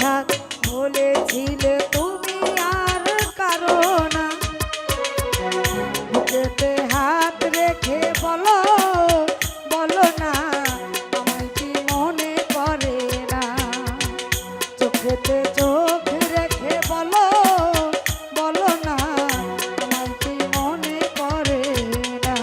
হঠাৎ বলেছিলে তুমি আর কারো না, বুকেতে হাত রেখে বলো বলো না আমায় কি মনে পড়ে না, চোখেতে চোখ রেখে বলো বলো না আমায় কি মনে পড়ে না।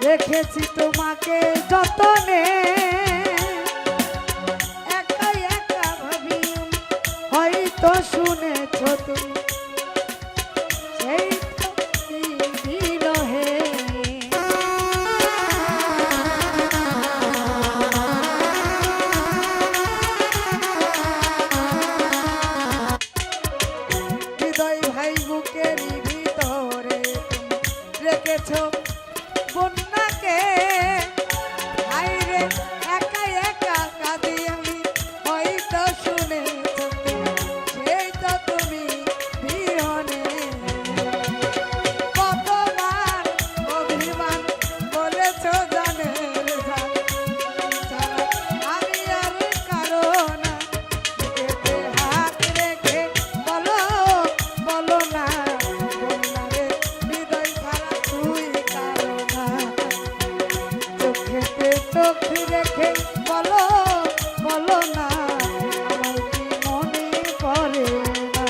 রেখেছি তোমাকে যতনে, একা একা ভাবি হয়তো শুনেছ তুমি সেই বিরহে, হৃদয় ভাই বুকের ভিতরে রেখেছ বন্যাকে, হাইরে একা একা কাঁদি আমি হয়তো শুনেছ সেই তো তুমি বিহনে, কতবার অভিমান বলেছ জানের আমি আর কারো না, বুকেতে হাত রেখে বলো বলো না হৃদয় ছাড়া তুই কারো না, চোখেতে চোখ রেখে বলো বলো না আমায় কি মনে পড়ে না।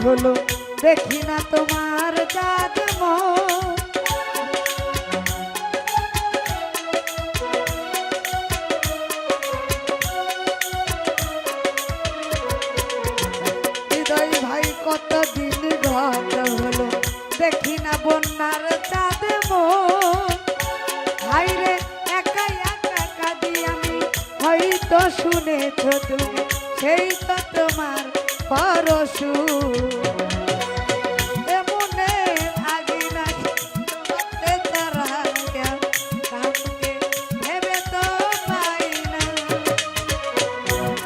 হলো দেখি না তোমার জাদম, হৃদয় ভাই কতদিন গত হলো দেখি না বন্যার জাদম, হাইরে একা একা কাঁদি আমি হয়তো শুনেছ তুমি সেই তো তোমার পরশু, এমনে আগিনা তোমাতে তারা কামকে ভেবে তো পাই না,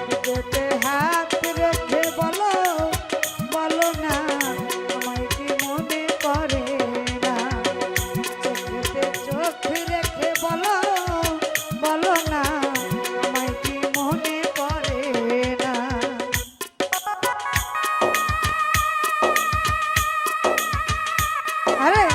বুকেতে হাত রেখে বলো বলো না আমায় কি মনে পড়ে না, চোখেতে চোখ রেখে বলো বলো না আমায় কি মনে পড়ে না। আরে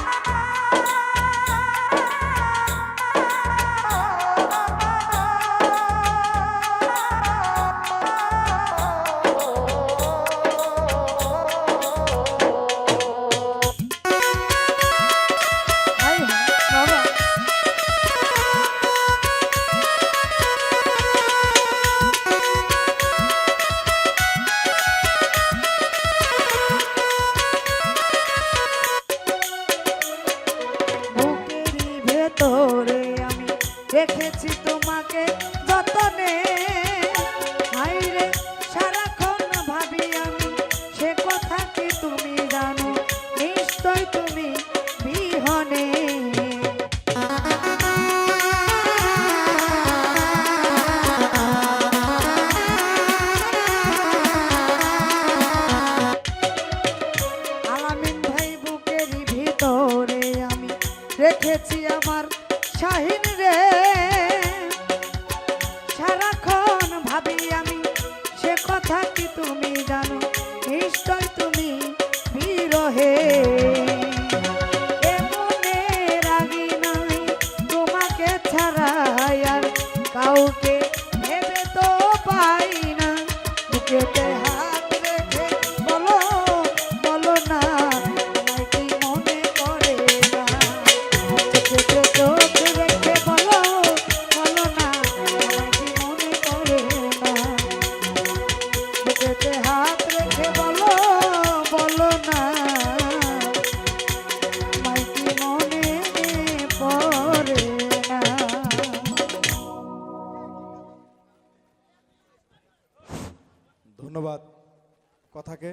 তোরে আমি দেখেছি তোমাকে যতনে, হাইরে সারাক্ষণ ভাবি আমি সে কথা কি তুমি জানো নিশ্চয় তুমি বিহনে, আলামিন ভাই বুকের ভিতরে আমি রেখেছি আমার শাহিন রে, সারাক্ষণ ভাবি আমি সে কথা কি তুমি জানো নিশ্চয় তুমি বিরহে। বুকেতে হাত রেখে বলো বলো না আমায় কি মনে করে না চোখে চোখ রেখে বলো বলো না আমায় কি মনে করে না বুকেতে হাত রেখে বলো বলো না আমায় কি মনে পড়ে না। ধন্যবাদ কথাকে।